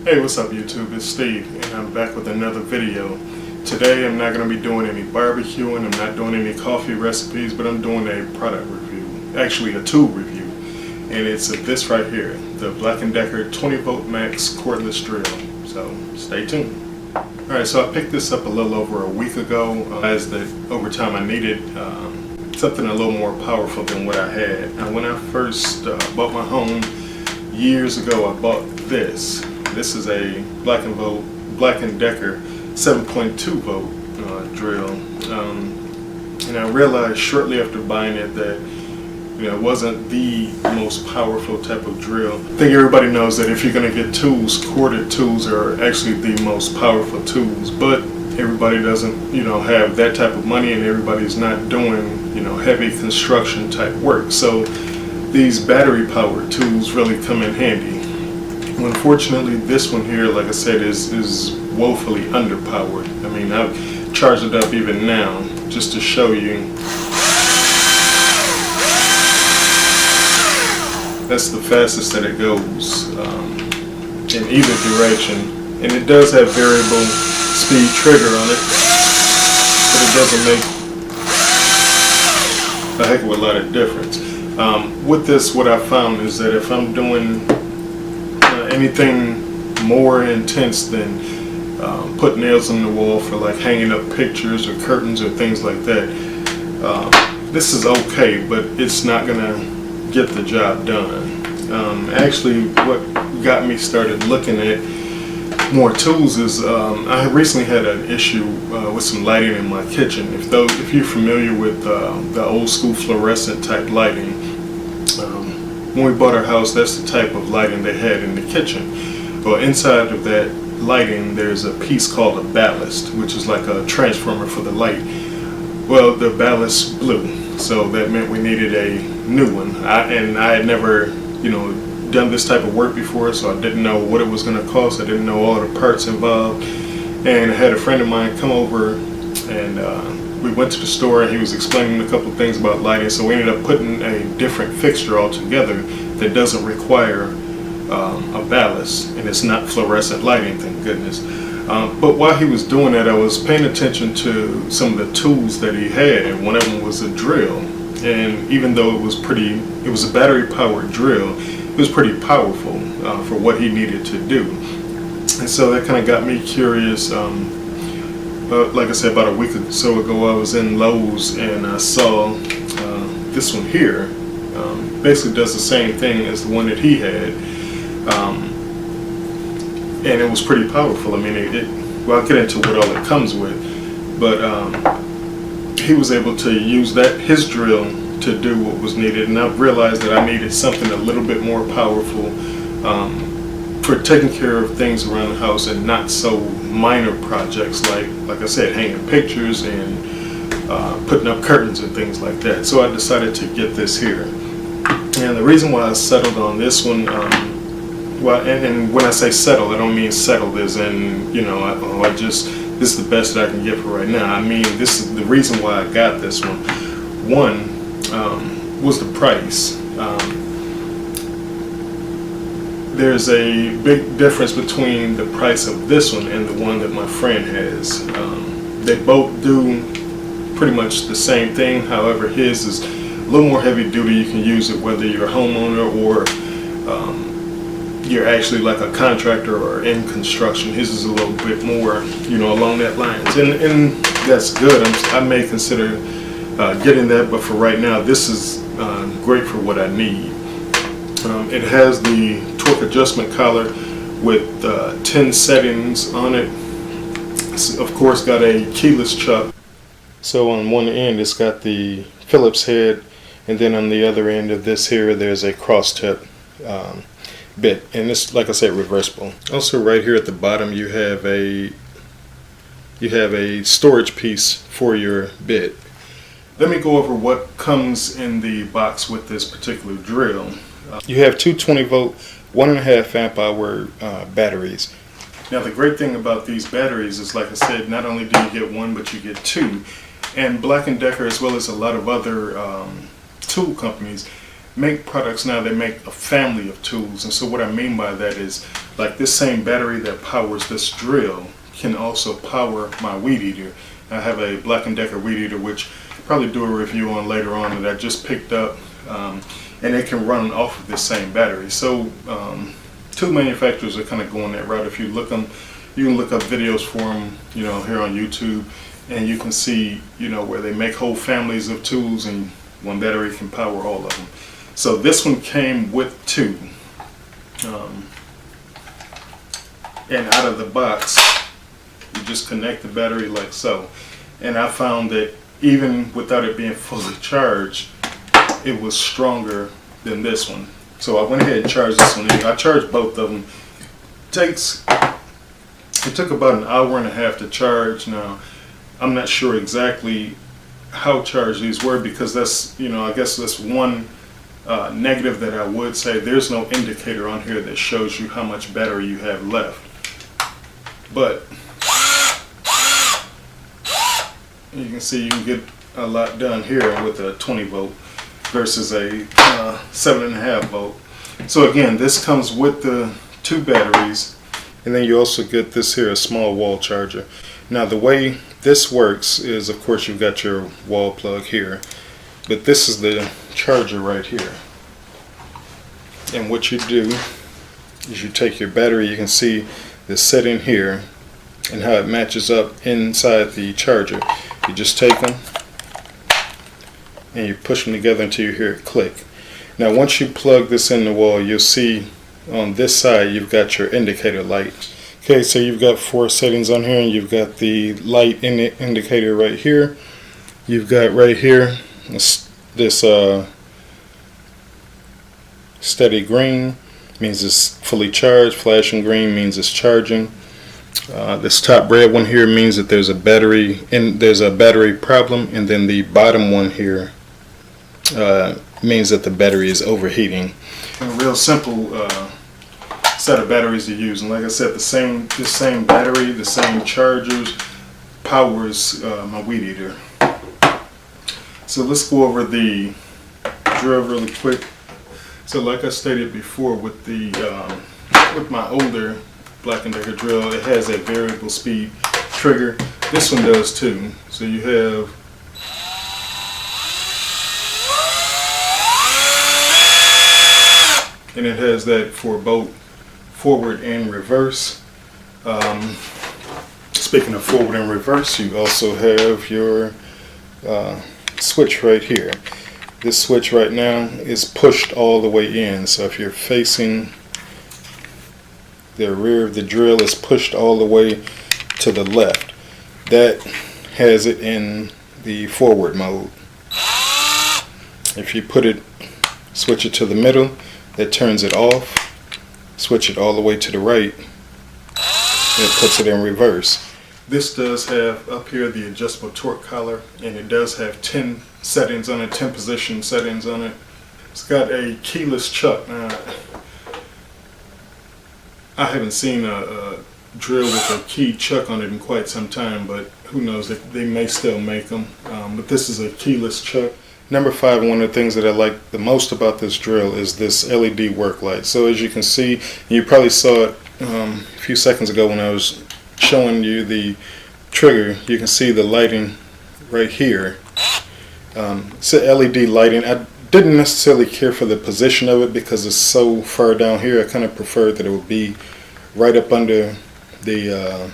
Hey, what's up YouTube? It's Steve and I'm back with another video. Today I'm not going to be doing any barbecuing, I'm not doing any coffee recipes, but I'm doing a product review, actually a tool review. And it's this right here, the Black & Decker 20 volt Max Cordless Drill. So stay tuned. Alright, so I picked this up a little over a week ago. As that over time I needed something a little more powerful than what I had. And when I first bought my home years ago, I bought this. This is a Black & Decker 7.2 volt drill, and I realized shortly after buying it that it wasn't the most powerful type of drill. I think everybody knows that if you're going to get tools, corded tools are actually the most powerful tools, but everybody doesn't have that type of money, and everybody's not doing heavy construction type work. So these battery powered tools really come in handy. Unfortunately, this one here, like I said, is woefully underpowered. I mean, I've charged it up even now just to show you. That's the fastest that it goes in either direction, and it does have variable speed trigger on it, but it doesn't make a heck of a lot of difference. With this, what I found is that if I'm doing anything more intense than put nails on the wall for like hanging up pictures or curtains or things like that, this is okay, but it's not gonna get the job done. Actually, what got me started looking at more tools is I recently had an issue with some lighting in my kitchen. If you're familiar with the old school fluorescent type lighting, when we bought our house, that's the type of lighting they had in the kitchen. Well, inside of that lighting, there's a piece called a ballast, which is like a transformer for the light. Well, the ballast blew, so that meant we needed a new one. I had never, done this type of work before, so I didn't know what it was going to cost. I didn't know all the parts involved, and I had a friend of mine come over, and we went to the store, and he was explaining a couple of things about lighting, so we ended up putting a different fixture altogether that doesn't require a ballast, and it's not fluorescent lighting, thank goodness. But while he was doing that, I was paying attention to some of the tools that he had, and one of them was a drill. And even though it was a battery powered drill, it was pretty powerful for what he needed to do. And so that kind of got me curious. Like I said, about a week or so ago, I was in Lowe's and I saw this one here. Basically does the same thing as the one that he had, and it was pretty powerful. I mean, well, I'll get into what all it comes with, but he was able to use his drill to do what was needed, and I've realized that I needed something a little bit more powerful for taking care of things around the house and not so minor projects like I said, hanging pictures and putting up curtains and things like that. So I decided to get this here, and the reason why I settled on this one, well, and when I say settled, I don't mean settled as in this is the best that I can get for right now. I mean, this is the reason why I got this one. One was the price. There's a big difference between the price of this one and the one that my friend has. They both do pretty much the same thing. However, his is a little more heavy duty. You can use it whether you're a homeowner or you're actually like a contractor or in construction. His is a little bit more, along that lines, and that's good. I may consider getting that, but for right now, this is great for what I need. It has the torque adjustment collar with 10 settings on it. It's, of course, got a keyless chuck. So on one end, it's got the Phillips head, and then on the other end of this here, there's a cross tip bit, and it's, like I said, reversible. Also, right here at the bottom, you have a storage piece for your bit. Let me go over what comes in the box with this particular drill. You have two 20 volt, 1.5 amp hour batteries. Now the great thing about these batteries is, like I said, not only do you get one, but you get two. And Black & Decker, as well as a lot of other tool companies, make products now, they make a family of tools. And so what I mean by that is, like, this same battery that powers this drill can also power my weed eater. I have a Black & Decker weed eater, which I'll probably do a review on later on, that I just picked up, and it can run off of this same battery. So tool manufacturers are kind of going that route. If you look them, you can look up videos for them, you know, here on YouTube, and you can see, you know, where they make whole families of tools, and one battery can power all of them. So this one came with two, and out of the box, you just connect the battery like so. And I found that even without it being fully charged, it was stronger than this one. So I went ahead and charged this one. I charged both of them. It took about an hour and a half to charge. Now, I'm not sure exactly how charged these were, because that's, you know, I guess that's one negative that I would say. There's no indicator on here that shows you how much battery you have left. But you can see you can get a lot done here with a 20 volt versus a 7.5 volt. So again, this comes with the two batteries, and then you also get this here, a small wall charger. Now the way this works is, of course, you've got your wall plug here, but this is the charger right here. And what you do is you take your battery, you can see the setting here and how it matches up inside the charger. You just take them and you push them together until you hear it click. Now once you plug this in the wall, you'll see on this side you've got your indicator light. Okay, so you've got 4 settings on here, and you've got the light indicator right here. You've got right here this steady green means it's fully charged. Flashing green means it's charging. This top red one here means that there's a battery problem, and then the bottom one here means that the battery is overheating. A real simple set of batteries to use, and like I said, the same battery, the same chargers powers my weed eater. So let's go over the drill really quick. So like I stated before, with the with my older Black & Decker drill, it has a variable speed trigger. This one does too. So you have and it has that for both forward and reverse. Speaking of forward and reverse, you also have your switch right here. This switch right now is pushed all the way in, so if you're facing the rear of the drill, is pushed all the way to the left. That has it in the forward mode. If you switch it to the middle, that turns it off. Switch it all the way to the right, and it puts it in reverse. This does have up here the adjustable torque collar, and it does have 10 settings on it, 10 position settings on it. It's got a keyless chuck. Now, I haven't seen a drill with a key chuck on it in quite some time, but who knows, they may still make them. But this is a keyless chuck. Number 5, one of the things that I like the most about this drill is this LED work light. So as you can see, you probably saw it a few seconds ago when I was showing you the trigger, you can see the lighting right here. It's a LED lighting. I didn't necessarily care for the position of it because it's so far down here. I kind of preferred that it would be right up under the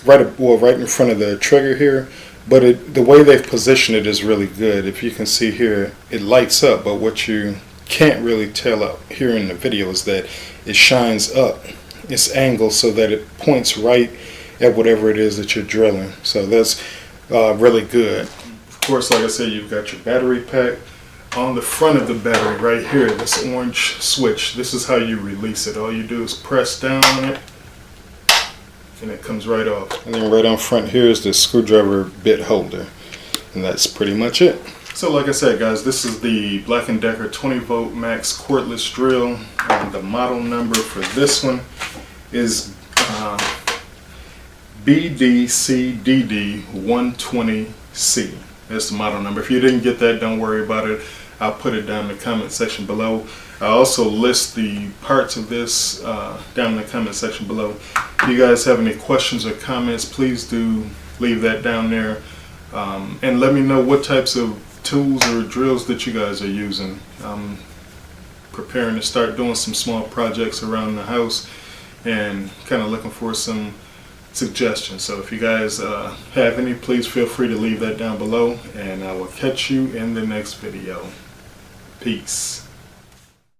right in front of the trigger here. But the way they've positioned it is really good. If you can see here, it lights up, but what you can't really tell up here in the video is that it shines up. It's angled so that it points right at whatever it is that you're drilling. So that's really good. Of course, like I said, you've got your battery pack. On the front of the battery right here, this orange switch, this is how you release it. All you do is press down on it, and it comes right off. And then right on front here is the screwdriver bit holder, and that's pretty much it. So like I said, guys, this is the Black & Decker 20 volt Max Cordless Drill, and the model number for this one is BDCDD120C. That's the model number. If you didn't get that, don't worry about it. I'll put it down in the comment section below. I also list the parts of this down in the comment section below. If you guys have any questions or comments, please do leave that down there, and let me know what types of tools or drills that you guys are using. I'm preparing to start doing some small projects around the house and kind of looking for some suggestions. So if you guys have any, please feel free to leave that down below, and I will catch you in the next video. Peace.